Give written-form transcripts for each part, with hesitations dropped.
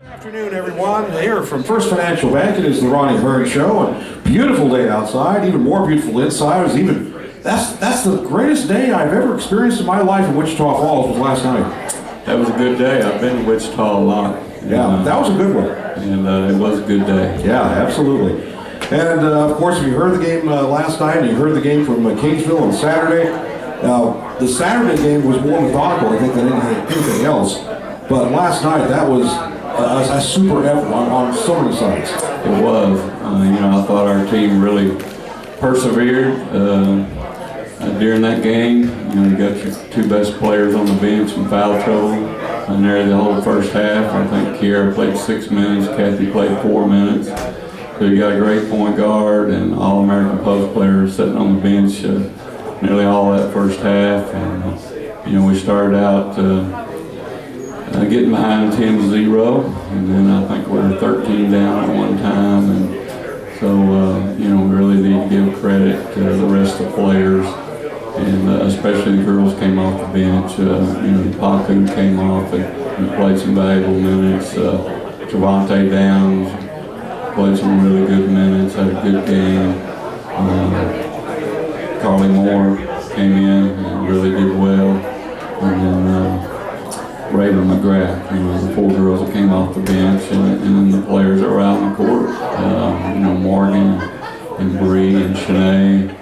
Good afternoon, everyone. Here from First Financial Bank, it is the Ronnie Hearne Show. And beautiful day outside, even more beautiful inside. That's the greatest day I've ever experienced in my life in Wichita Falls was last night. That was a good day. I've been to Wichita a lot. Yeah, that was a good one. And it was a good day. Yeah, absolutely. And of course, if you heard the game last night, and you heard the game from Kingsville on Saturday, the Saturday game was more methodical, I think, than anything else. But last night, that was a super effort on so many sides. It was. I thought our team really persevered during that game. You got your two best players on the bench in foul trouble and there the whole first half. I think Kiera played 6 minutes, Kathy played 4 minutes. So you got a great point guard and All-American post players sitting on the bench nearly all that first half. And we started out getting behind 10-0, and then I think we were 13 down at one time. And so we really need to give credit to the rest of the players. And especially the girls came off the bench. Paku came off and played some valuable minutes. Javante Downs played some really good minutes, had a good game. Carly Moore came in and really did well. And then Raven McGrath, the 4 girls that came off the bench, and then the players that were out on the court. Morgan and Bree and Shanae.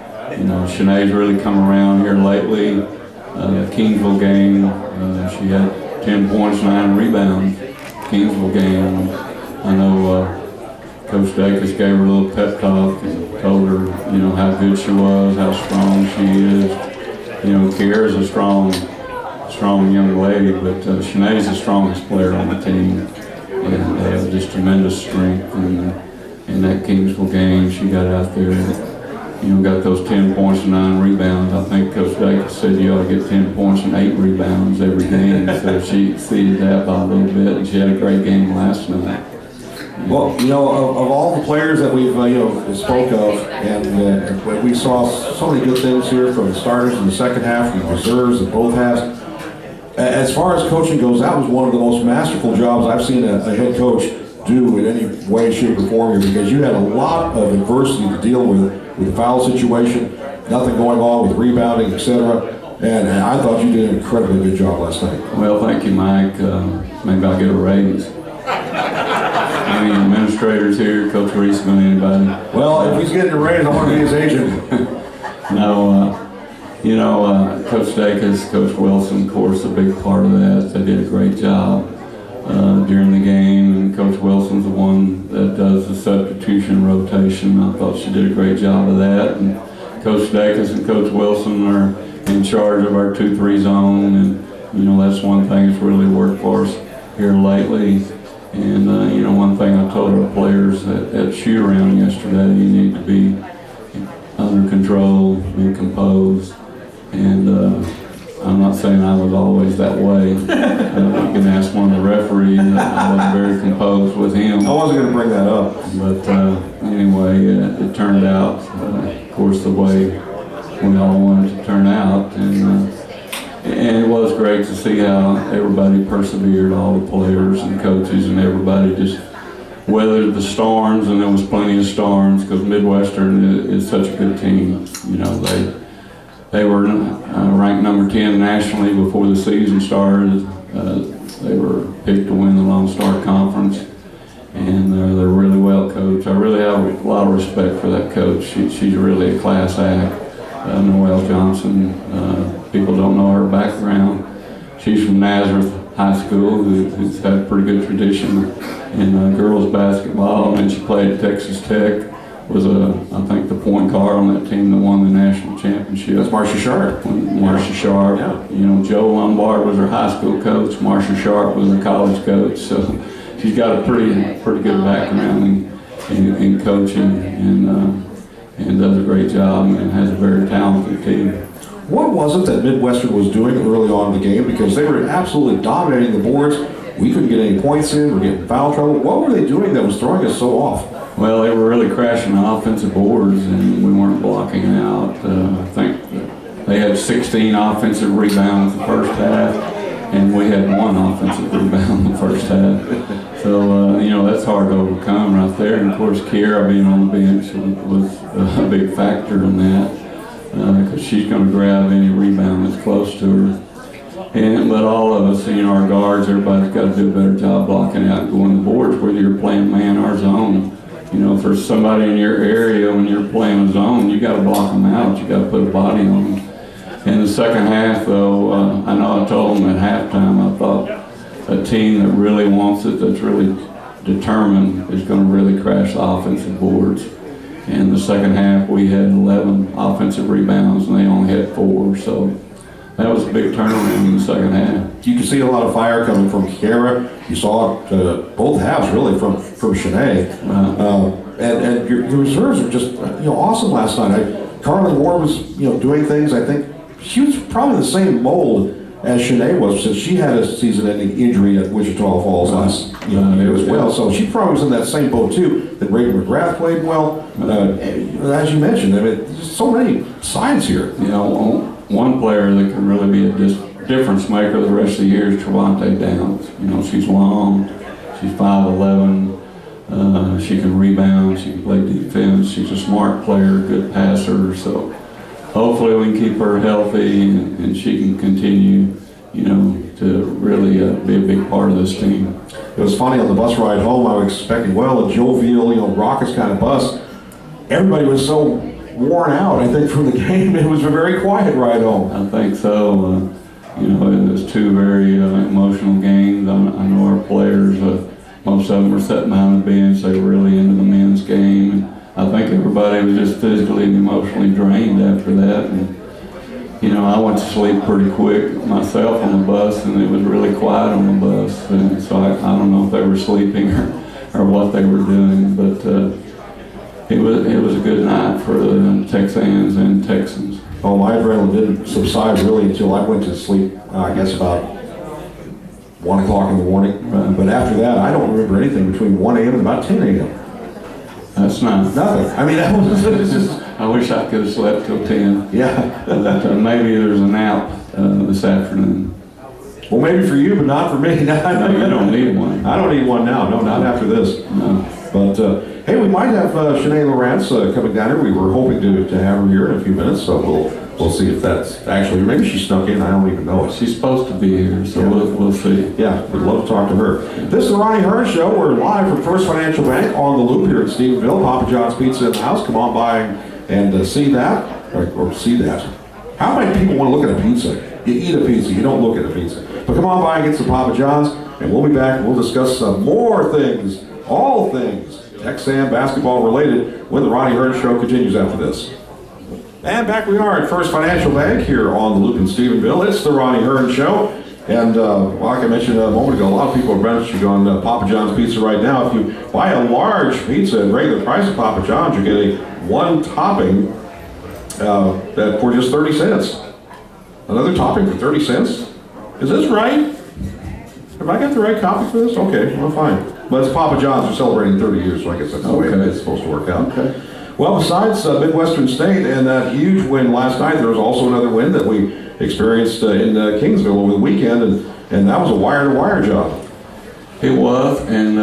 Shanae's really come around here lately. The Kingsville game, she had 10 points, 9 rebounds. Kingsville game. I know Coach Dacus gave her a little pep talk and told her, how good she was, how strong she is. Kiera's a strong young lady, but Shanae's the strongest player on the team. And just tremendous strength. And in that Kingsville game, she got out there and, got those 10 points and 9 rebounds. I think Coach Dacus said you ought to get 10 points and 8 rebounds every game. So she exceeded that by a little bit, and she had a great game last night. Well, of all the players that we've spoke of, and we saw so many good things here from the starters in the second half, from the reserves in both halves. As far as coaching goes, that was one of the most masterful jobs I've seen a head coach do in any way, shape, or form here, because you had a lot of adversity to deal with the foul situation, nothing going on with rebounding, etc. And I thought you did an incredibly good job last night. Well, thank you, Mike. Maybe I'll get a raise. Any administrators here, Coach Reisman, anybody? Well, if he's getting a raise, I want to be his agent. No, Coach Dacus, Coach Wilson, of course, a big part of that. They did a great job during the game, and Coach Wilson's the one that does the substitution rotation. I thought she did a great job of that. And Coach Dacus and Coach Wilson are in charge of our 2-3 zone, and that's one thing that's really worked for us here lately. And one thing I told our players at shoot around yesterday, you need to be under control, be composed. And I'm not saying I was always that way. You can ask one of the referees. I wasn't very composed with him. I wasn't going to bring that up. But anyway, it turned out, of course, the way we all wanted to turn out. And it was great to see how everybody persevered, all the players and coaches and everybody just weathered the storms, and there was plenty of storms because Midwestern is such a good team. They were ranked number 10 nationally before the season started. They were picked to win the Lone Star Conference, and they're really well coached. I really have a lot of respect for that coach. She's really a class act. Noelle Johnson, people don't know her background. She's from Nazareth High School, who's had a pretty good tradition in girls basketball, and she played at Texas Tech. Was I think the point guard on that team that won the national championship. That's Marcia Sharp. Marcia Sharp. Yeah. Joe Lombard was her high school coach. Marcia Sharp was her college coach. So she's got a pretty good background in coaching, and does a great job and has a very talented team. What was it that Midwestern was doing early on in the game? Because they were absolutely dominating the boards. We couldn't get any points in. We're getting foul trouble. What were they doing that was throwing us so off? Well, they were really crashing the offensive boards, and we weren't blocking out. I think they had 16 offensive rebounds the first half, and we had 1 offensive rebound in the first half. So, you know, that's hard to overcome right there. And of course, Kiera being on the bench was a big factor in that, because she's going to grab any rebound that's close to her. But all of us, you know, our guards, everybody's got to do a better job blocking out and going to boards, whether you're playing man or zone. You know, if there's somebody in your area when you're playing a zone, you got to block them out. You got to put a body on them. In the second half, though, I know I told them at halftime, I thought a team that really wants it, that's really determined, is going to really crash the offensive boards. In the second half, we had 11 offensive rebounds, and they only had 4. So that was a big turnaround in the second half. You can see a lot of fire coming from Kiera. You saw it both halves really from Shanae. And your reserves are just awesome last night. Carly Moore was doing things. I think she was probably the same mold as Shanae was, since she had a season-ending injury at Wichita Falls last year as well. So she probably was in that same boat too. That Ray McGrath played well. As you mentioned, I mean, there's so many sides here. You know, one player that can really be a difference maker the rest of the year is Trevante Downs. You know, she's long, she's 5'11", she can rebound, she can play defense, she's a smart player, good passer. So hopefully we can keep her healthy and she can continue, to really be a big part of this team. It was funny on the bus ride home. I was expecting, a jovial, raucous kind of bus. Everybody was so worn out, I think, from the game. It was a very quiet ride home. I think so. It was 2 very emotional games. I know our players, most of them were sitting behind the bench. They were really into the men's game. And I think everybody was just physically and emotionally drained after that. And, I went to sleep pretty quick myself on the bus, and it was really quiet on the bus. And so I don't know if they were sleeping or what they were doing, but it was a good night for the Texans and Texans. Oh, my adrenaline didn't subside really until I went to sleep, I guess about 1 o'clock in the morning. But after that, I don't remember anything between 1 a.m. and about 10 a.m. That's nice. Nothing. I mean, that was just... I wish I could have slept till 10. Yeah. But maybe there's a nap this afternoon. Well, maybe for you, but not for me. No, you don't need one. I don't need one now. No, not after this. No. But, hey, we might have Shanae Lawrence coming down here. We were hoping to have her here in a few minutes, so we'll see if that's actually, maybe she snuck in. I don't even know it. She's supposed to be here, so we'll see. Yeah, we'd love to talk to her. This is the Ronnie Hearne Show. We're live from First Financial Bank on the Loop here in Stephenville. Papa John's Pizza in the house. Come on by and see that, or see that. How many people want to look at a pizza? You eat a pizza, you don't look at a pizza. But come on by and get some Papa John's, and we'll be back and we'll discuss some more things, all things Texan basketball related, when the Ronnie Hearne Show continues after this. And back we are at First Financial Bank here on the Loop in Stephenville. It's the Ronnie Hearne Show. And like I mentioned a moment ago, a lot of people are branching on Papa John's Pizza right now. If you buy a large pizza at regular price at Papa John's, you get a 1 topping for just 30 cents. Another topping for 30 cents? Is this right? Have I got the right copy for this? Okay, well, fine. But it's Papa John's. Are celebrating 30 years, so I guess that's the way it's supposed to work out. Okay. Well, besides Midwestern State and that huge win last night, there was also another win that we experienced in Kingsville over the weekend, and that was a wire-to-wire job. It was, and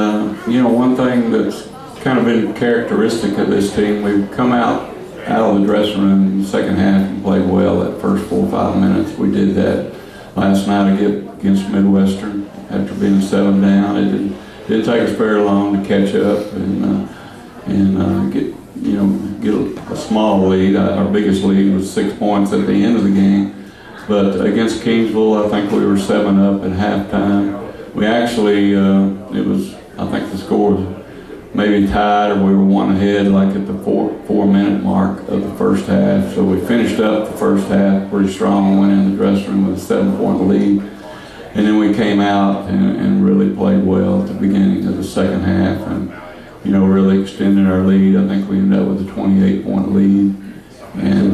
one thing that's kind of been characteristic of this team, we've come out of the dressing room in the second half and played well that first 4 or 5 minutes. We did that last night against Midwestern after being 7 down. It didn't take us very long to catch up and get a small lead. Our biggest lead was 6 points at the end of the game. But against Kingsville, I think we were 7 up at halftime. We actually, I think the score was maybe tied, or we were 1 ahead, like at the 4-minute mark of the first half. So we finished up the first half pretty strong, went in the dressing room with a 7-point lead. And then we came out and really played well at the beginning of the second half, and really extended our lead. I think we ended up with a 28-point lead, and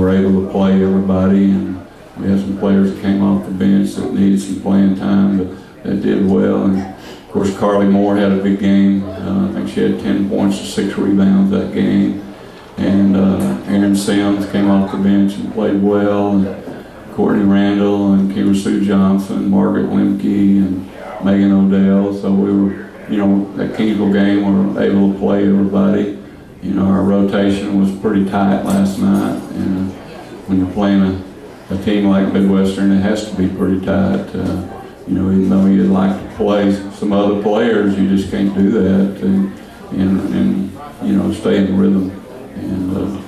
we're able to play everybody, and we had some players that came off the bench that needed some playing time, but that did well. And of course, Carly Moore had a big game. I think she had 10 points and 6 rebounds that game. And Aaron Sims came off the bench and played well. And Courtney Randall and Kira Sue Johnson, Margaret Lemke, and Megan Odell. So we were, that Kingsville game, we were able to play everybody. Our rotation was pretty tight last night, and when you're playing a team like Midwestern, it has to be pretty tight. Even though you'd like to play some other players, you just can't do that and stay in rhythm. And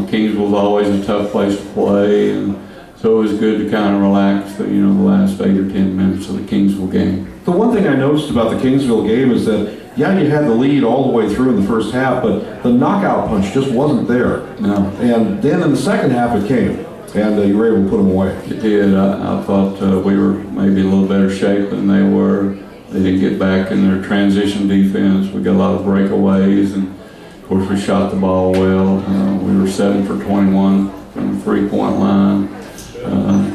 Kingsville's always a tough place to play, and so it was good to kind of relax the last 8 or 10 minutes of the Kingsville game. The one thing I noticed about the Kingsville game is that, yeah, you had the lead all the way through in the first half, but the knockout punch just wasn't there. No. And then in the second half it came, and you were able to put them away. It did. I thought we were maybe a little better shape than they were. They didn't get back in their transition defense. We got a lot of breakaways, and of course we shot the ball well. We were 7 for 21 from the three-point line.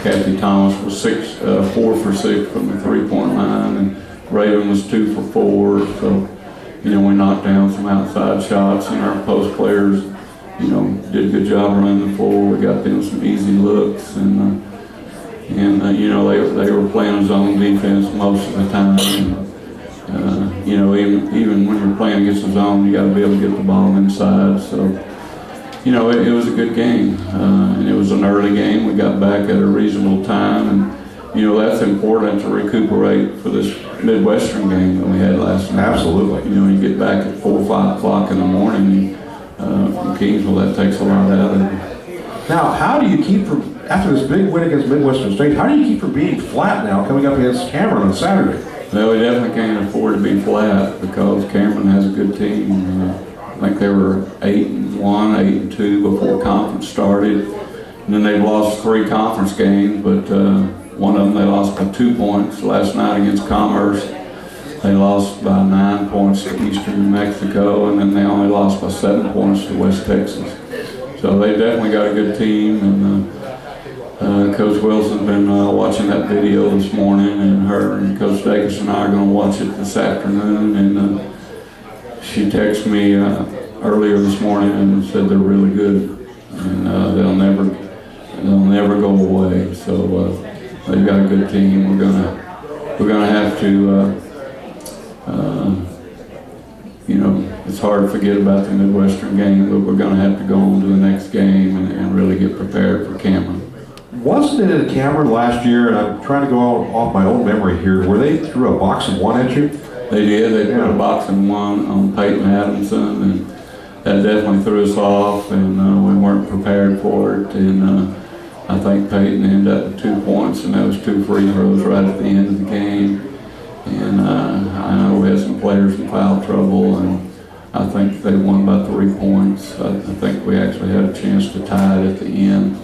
Kathy Thomas was 4 for 6 from the three-point line, and Raven was 2 for 4. So, we knocked down some outside shots, and our post players, did a good job running the floor. We got them some easy looks, and they were playing zone defense most of the time. And, even when you're playing against the zone, you got to be able to get the ball inside. So, it was a good game, and it was an early game. We got back at a reasonable time, and that's important to recuperate for this Midwestern game that we had last night. Absolutely. You get back at 4 or 5 o'clock in the morning from Kingsville, that takes a lot out of you. Now, how do you keep from, after this big win against Midwestern State, how do you keep from being flat now coming up against Cameron on Saturday? Well, we definitely can't afford to be flat because Cameron has a good team. I think they were 8-1, 8-2 before conference started. And then they've lost 3 conference games, but one of them they lost by 2 points last night against Commerce. They lost by 9 points to Eastern New Mexico, and then they only lost by 7 points to West Texas. So they definitely got a good team, and Coach Wilson's been watching that video this morning, and her and Coach Dacus and I are going to watch it this afternoon. And she texted me earlier this morning and said they're really good, and they'll never go away. So they've got a good team. We're gonna have to. It's hard to forget about the Midwestern game, but we're going to have to go on to the next game and really get prepared for Cameron. Wasn't it at Cameron last year, and I'm trying to go off my own memory here, where they threw a box of 1 at you? They did. They put a box of 1 on Peyton Adamson, and that definitely threw us off, and we weren't prepared for it. And I think Peyton ended up with 2 points, and that was 2 free throws right at the end of the game. And I know we had some players in foul trouble, and I think they won by 3 points. I think we actually had a chance to tie it at the end.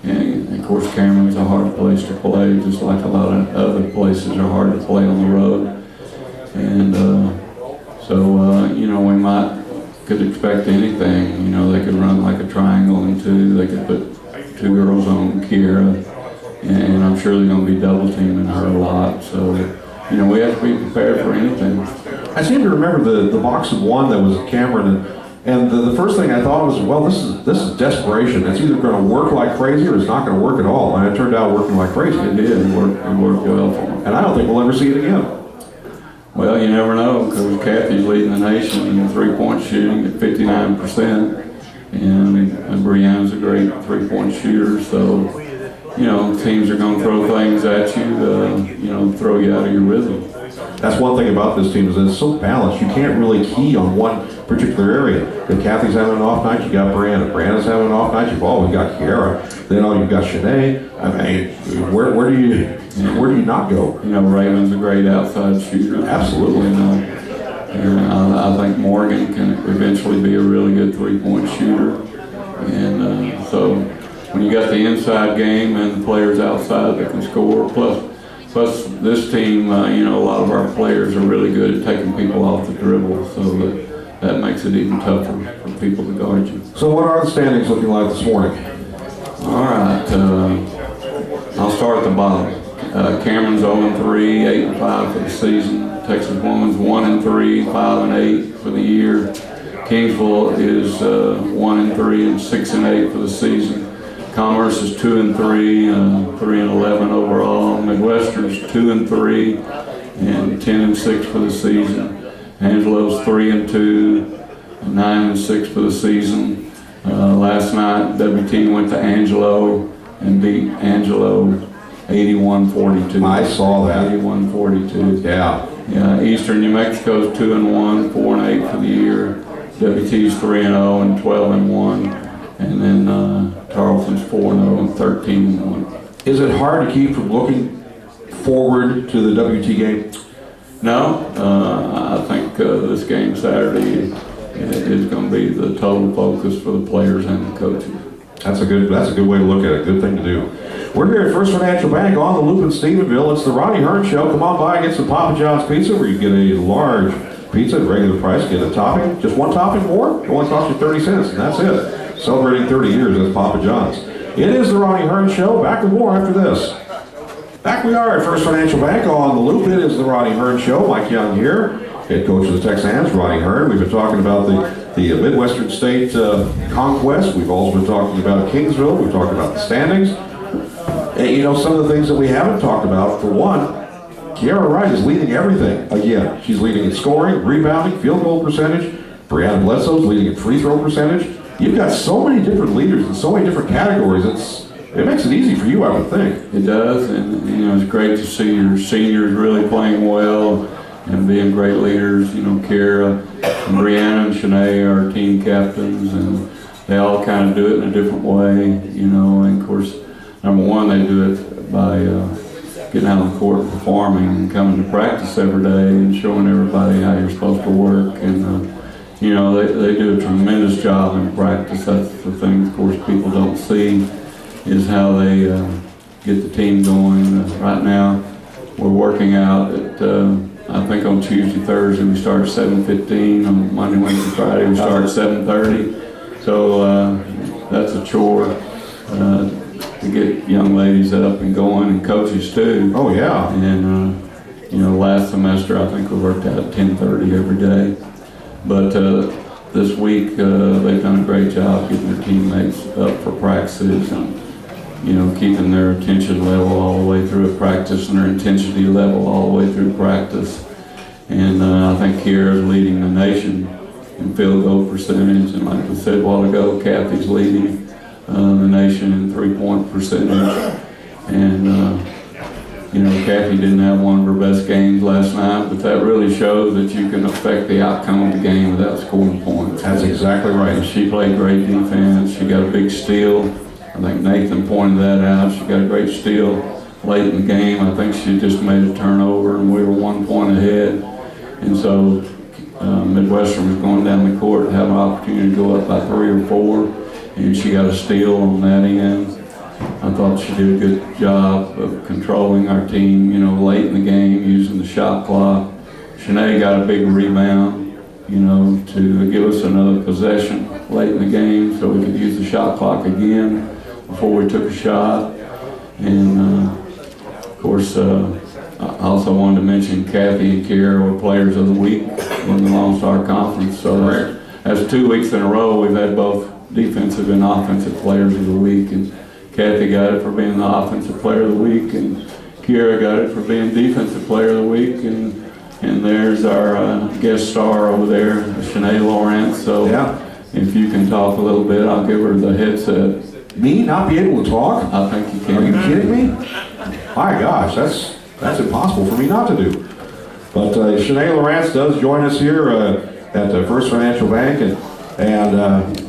And of course, Cameron's a hard place to play, just like a lot of other places are hard to play on the road. And we could expect anything. They could run like a triangle in 2. They could put 2 girls on Kira, and I'm sure they're going to be double teaming her a lot. So, we have to be prepared for anything. I seem to remember the box of 1 that was at Cameron, and the first thing I thought was, well, this is desperation. It's either going to work like crazy or it's not going to work at all. And it turned out working like crazy. It did. It worked well for them. And I don't think we'll ever see it again. Well, you never know, because Kathy's leading the nation in 3-point shooting at 59%, and Brianna's a great 3-point shooter. So, teams are going to throw things at you, throw you out of your rhythm. That's one thing about this team is that it's so balanced. You can't really key on one particular area. If Kathy's having an off night, you got Brianna. If Brianna's having an off night, you've always got Kiara. Then you've got Shanae. I mean, where do you not go? Raymond's a great outside shooter. Absolutely. And I think Morgan can eventually be a really good 3-point shooter. And so when you got the inside game and the players outside that can score, plus this team, a lot of our players are really good at taking people off the dribble, so that makes it even tougher for people to guard you. So what are the standings looking like this morning? All right, I'll start at the bottom. Cameron's 0-3, 8-5 for the season. Texas Woman's 1-3, 5-8 for the year. Kingsville is 1-3 and 6-8 for the season. Commerce is 2-3, 3-11 overall. Midwestern's 2-3 and 10-6 for the season. Angelo's 3-2, 9-6 for the season. Last night, WT went to Angelo and beat Angelo 81-42. I saw that. 81-42. Yeah. Yeah. Eastern New Mexico's 2-1, 4-8 for the year. WT's 3-0 and 12-1, and then Tarleton's 4-0 and 13-1. Is it hard to keep from looking forward to the WT game? No, I think this game Saturday is going to be the total focus for the players and the coaches. That's a good way to look at it. Good thing to do. We're here at First Financial Bank on the loop in Stephenville. It's the Ronnie Hearne Show. Come on by and get some Papa John's pizza, where you get a large pizza at regular price. Get a topping. Just one topping more? It only costs you 30 cents, and that's it. Celebrating 30 years as Papa John's. It is the Ronnie Hearne Show. Back with more after this. Back we are at First Financial Bank on the loop. It is the Ronnie Hearne Show. Mike Young here, head coach of the Texans, Ronnie Hearne. We've been talking about the Midwestern State conquest. We've also been talking about Kingsville. We've talked about the standings. And, you know, some of the things that we haven't talked about, for one, Kiara Wright is leading everything. Again, she's leading in scoring, rebounding, field goal percentage. Brianna Bledsoe's leading in free throw percentage. You've got so many different leaders in so many different categories. It makes it easy for you, I would think. It does, and you know, it's great to see your seniors really playing well and being great leaders. You know, Kiara and Brianna and Shanae are our team captains, and they all kind of do it in a different way. You know, and of course, number one, they do it by getting out on the court and performing and coming to practice every day and showing everybody how you're supposed to work. And you know, they do a tremendous job in practice. That's the thing, of course, people don't see, is how they get the team going. Right now, we're working out at, I think on Tuesday, Thursday, we start at 7:15. On Monday, Wednesday, Friday, we start at 7:30. So that's a chore to get young ladies up and going, and coaches too. Oh, yeah. And, you know, last semester, I think we worked out at 10:30 every day. But this week, they've done a great job getting their teammates up for practices and, you know, keeping their attention level all the way through practice and their intensity level all the way through practice. And I think Kiara's leading the nation in field goal percentage. And like we said a while ago, Kathy's leading the nation in three-point percentage. And, you know, Kathy didn't have one of her best games last night, but that really shows that you can affect the outcome of the game without scoring points. That's exactly right. And she played great defense. She got a big steal. I think Nathan pointed that out. She got a great steal late in the game. I think she just made a turnover, and we were 1 point ahead. And so Midwestern was going down the court to have an opportunity to go up by 3 or 4, and she got a steal on that end. I thought she did a good job of controlling our team, you know, late in the game, using the shot clock. Shanae got a big rebound, you know, to give us another possession late in the game so we could use the shot clock again before we took a shot. And of course, I also wanted to mention Kathy and Kiara were players of the week in the Lone Star Conference. So that's 2 weeks in a row we've had both defensive and offensive players of the week. And Kathy got it for being the offensive player of the week, and Kiara got it for being defensive player of the week. And there's our guest star over there, Shanae Lawrence. So if you can talk a little bit, I'll give her the headset. Me not be able to talk? I think you can. Are you kidding me? My gosh, that's impossible for me not to do. But Shanae Lawrence does join us here at the First Financial Bank, and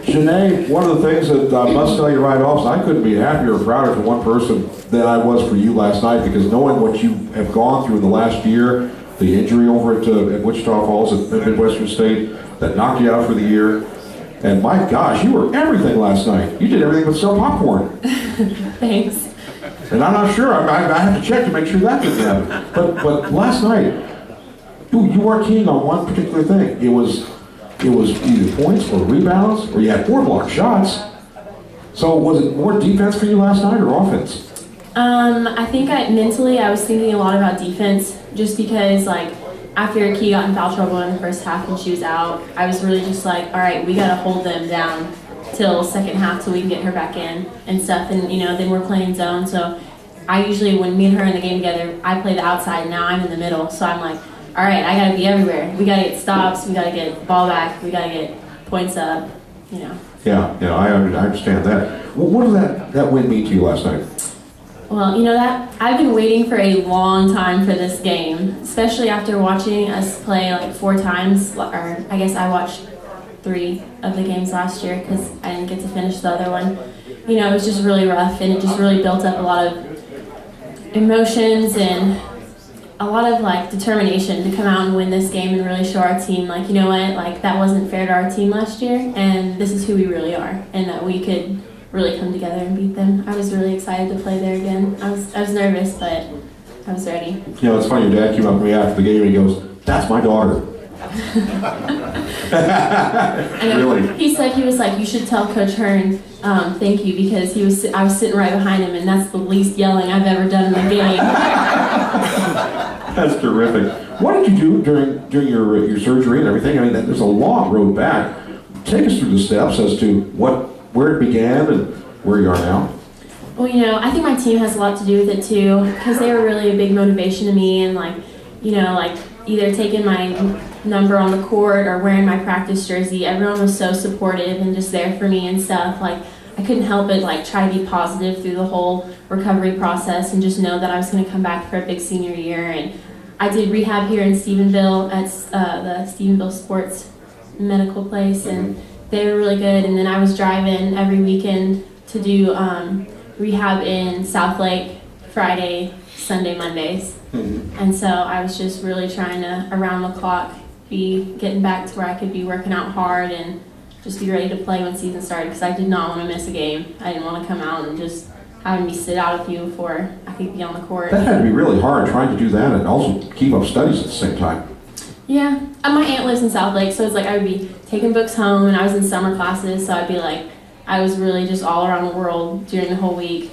Shanae, one of the things that I must tell you right off is I couldn't be happier or prouder for one person than I was for you last night, because knowing what you have gone through in the last year, the injury over at Wichita Falls at Midwestern State that knocked you out for the year, and my gosh, you were everything last night. You did everything but sell popcorn. Thanks. And I'm not sure. I have to check to make sure that didn't happen. But last night, you weren't keen on one particular thing. It was either points or rebounds, or you had 4 blocked shots. So was it more defense for you last night or offense? I think mentally I was thinking a lot about defense, just because like after Key got in foul trouble in the first half and she was out, I was really just like, all right, we got to hold them down till second half till we can get her back in and stuff. And you know, then we're playing zone, so I usually, when me and her are in the game together, I play the outside, and now I'm in the middle. So I'm like, all right, I got to be everywhere. We got to get stops. We got to get ball back. We got to get points up, you know. Yeah, I understand that. Well, what did that win mean to you last night? Well, you know that I've been waiting for a long time for this game, especially after watching us play like 4 times, or I guess I watched 3 of the games last year because I didn't get to finish the other one. You know, it was just really rough, and it just really built up a lot of emotions and a lot of like determination to come out and win this game and really show our team, like, you know what, like that wasn't fair to our team last year, and this is who we really are, and that we could really come together and beat them. I was really excited to play there again. I was nervous, but I was ready. You know, it's funny, your dad came up to me after the game and he goes, "That's my daughter." Really? He was like, you should tell Coach Hearne thank you, because I was sitting right behind him, and that's the least yelling I've ever done in the game. That's terrific. What did you do during your surgery and everything? I mean, there's a long road back. Take us through the steps as to where it began and where you are now. Well, you know, I think my team has a lot to do with it too, because they were really a big motivation to me, and like, you know, like either taking my number on the court or wearing my practice jersey. Everyone was so supportive and just there for me and stuff. Like, I couldn't help but like try to be positive through the whole recovery process and just know that I was going to come back for a big senior year. And I did rehab here in Stephenville at the Stephenville Sports Medical Place, and they were really good. And then I was driving every weekend to do rehab in Southlake Friday, Sunday, Mondays. And so I was just really trying to, around the clock, be getting back to where I could be working out hard and just be ready to play when season started, because I did not want to miss a game. I didn't want to come out and just having me sit out a few before I could be on the court. That had to be really hard, trying to do that and also keep up studies at the same time. Yeah, my aunt lives in Southlake, so it's like I would be taking books home, and I was in summer classes, so I'd be like, I was really just all around the world during the whole week.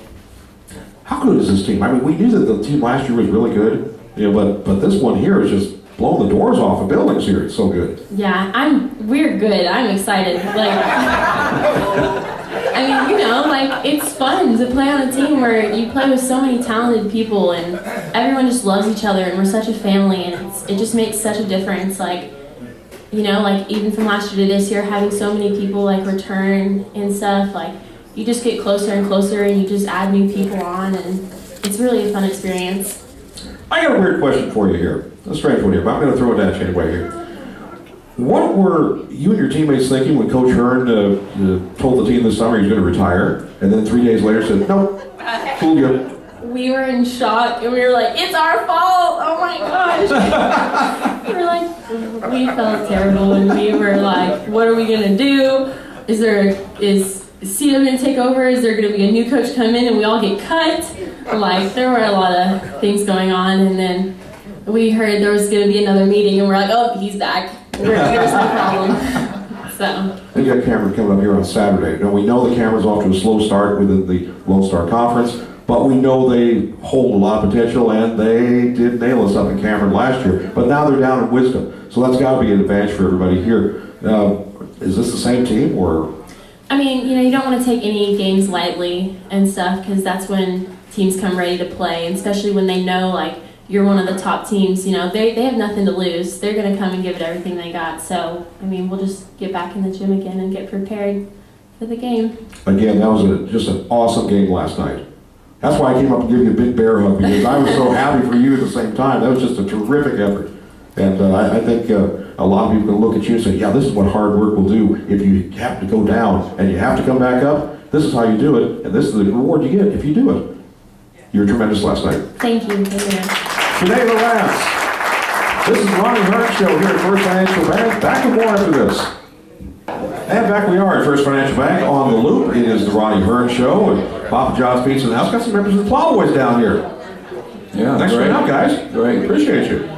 How good is this team? I mean, we knew that the team last year was really good, you know, but this one here is just blowing the doors off of buildings here. It's so good. Yeah, we're good. I'm excited. Like, I mean, you know, like, it's fun to play on a team where you play with so many talented people, and everyone just loves each other, and we're such a family, and it just makes such a difference. Like, you know, like even from last year to this year, having so many people like return and stuff, like you just get closer and closer, and you just add new people on, and it's really a fun experience. I got a weird question for you here. A strange one here, but I'm going to throw it at you anyway here. What were you and your teammates thinking when Coach Hearne told the team this summer he was going to retire, and then 3 days later said, "Nope, fooled you"? We were in shock, and we were like, "It's our fault! Oh my gosh!" We felt terrible, and we were like, "What are we gonna do? Is Cito gonna take over? Is there gonna be a new coach come in and we all get cut?" Like, there were a lot of things going on, and then we heard there was gonna be another meeting, and we're like, "Oh, he's back. There's no problem." So. We got Cameron coming up here on Saturday. Now, we know the Cameron's off to a slow start within the Lone Star Conference, but we know they hold a lot of potential, and they did nail us up in Cameron last year. But now they're down in Wisdom, so that's got to be an advantage for everybody here. Is this the same team, or? I mean, you know, you don't want to take any games lightly and stuff, because that's when teams come ready to play, and especially when they know, like, you're one of the top teams. You know, they have nothing to lose. They're going to come and give it everything they got. So, I mean, we'll just get back in the gym again and get prepared for the game. Again, that was just an awesome game last night. That's why I came up and gave you a big bear hug, because I was so happy for you at the same time. That was just a terrific effort. And I think a lot of people can look at you and say, yeah, this is what hard work will do. If you have to go down and you have to come back up, this is how you do it, and this is the reward you get if you do it. You were tremendous last night. Thank you. Today, the Rams. This is Ronnie Hearne Show here at First Financial Bank. Back with more after this. And back we are at First Financial Bank on the Loop. It is the Ronnie Hearne Show, and Papa John's Pizza in the house. Got some members of the Plowboys down here. Yeah, thanks for coming out, guys. Great. Appreciate you.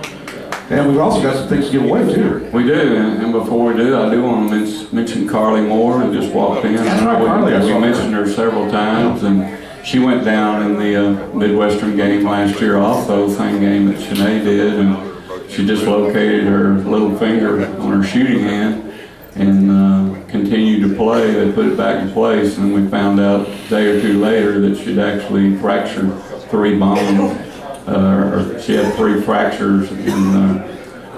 And we've also got some things to give away, too. We do, and before we do, I do want to mention Carly Moore, who just walked in. That's right, Carly. We mentioned her several times, and she went down in the Midwestern game last year, off the thing game that Sinead did, and she dislocated her little finger on her shooting hand and continued to play. They put it back in place, and we found out a day or two later that she'd actually fractured 3 bones, or she had 3 fractures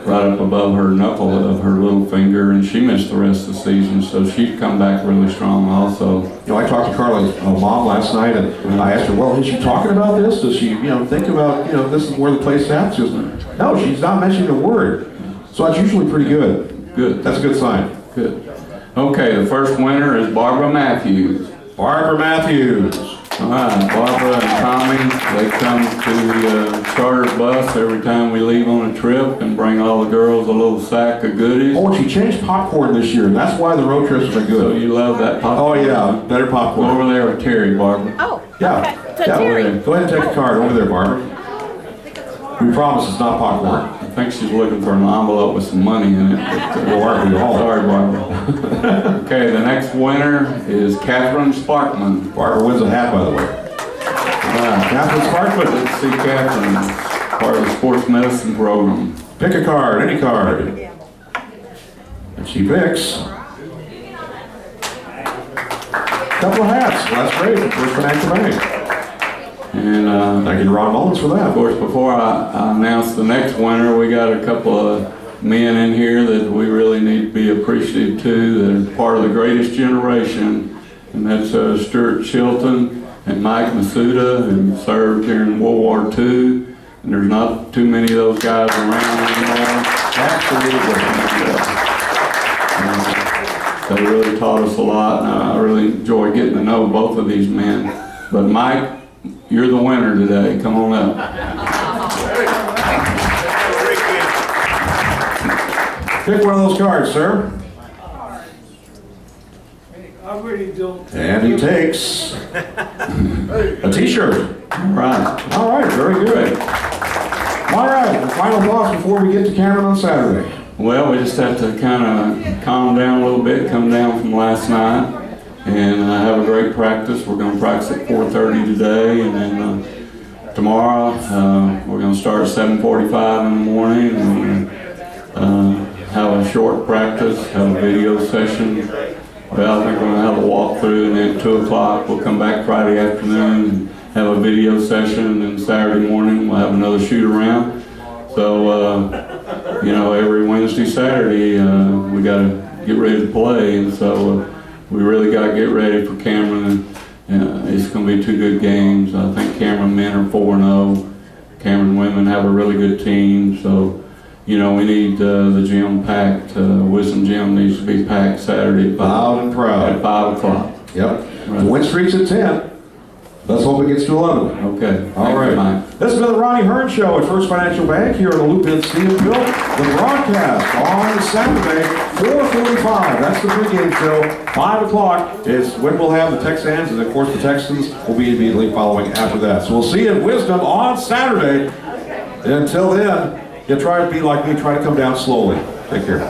right up above her knuckle of her little finger, and she missed the rest of the season, so she'd come back really strong also. You know, I talked to Carly's mom last night, and I asked her, well, is she talking about this? Does she, think about, this is where the place happens? She goes, no, she's not mentioning a word. So that's usually pretty good. Good. That's a good sign. Good. Okay, the first winner is Barbara Matthews. Barbara Matthews. All right, Barbara and Tommy, they come to the charter bus every time we leave on a trip and bring all the girls a little sack of goodies. Oh, and she changed popcorn this year, and that's why the road trips are So good. you love that popcorn? Oh, yeah, better Go popcorn. over there with Terry, Barbara. Oh, Yeah. okay. So Yeah, Terry, Go ahead and take a card over there, Barbara. We promise it's not popcorn. I think she's looking for an envelope with some money in it. Well, aren't we all? Sorry, Barbara. Okay, the next winner is Catherine Sparkman. Barbara wins a hat, by the way. Catherine Sparkman. Let's see Catherine, part of the sports medicine program. Pick a card, any card. And she picks. Couple of hats. Well, that's great. First Financial Bank. And Thank you to Ron Mullins for of that. course, before I announce the next winner, we got a couple of men in here that we really need to be appreciative to, that are part of the greatest generation, and that's Stuart Chilton and Mike Masuda, who served during World War II, and there's not too many of those guys around anymore. They really taught us a lot, and I really enjoy getting to know both of these men. But Mike, you're the winner today. Come on up. Pick one of those cards, sir. I really don't. And he takes a t-shirt. All right. All right, very good. All right, the final thoughts before we get to Cameron on Saturday. Well, we just have to kind of calm down a little bit, come down from last night, and have a great practice. We're going to practice at 4:30 today, and then tomorrow we're going to start at 7:45 in the morning, and have a short practice, have a video session. Well, I think we're going to have a walkthrough, and then at 2 o'clock we'll come back Friday afternoon and have a video session, and then Saturday morning we'll have another shoot around. So, every Wednesday, Saturday, we got to get ready to play, and so we really got to get ready for Cameron. It's going to be 2 good games. I think Cameron men are 4-0. Cameron women have a really good team, so we need the gym packed. Wisdom Gym needs to be packed Saturday at Loud and proud. At 5 o'clock. Yep. The win streak's at 10. Let's hope it gets to 11. Okay. All right. This has been the Ronnie Hearne Show at First Financial Bank here in the Loop-In Stevensville. The broadcast on Saturday, 4:45. That's the pregame show. 5 o'clock is when we'll have the Texans, and of course the Texans will be immediately following after that. So we'll see you at Wisdom on Saturday. And until then, you try to be like me, try to come down slowly. Take care.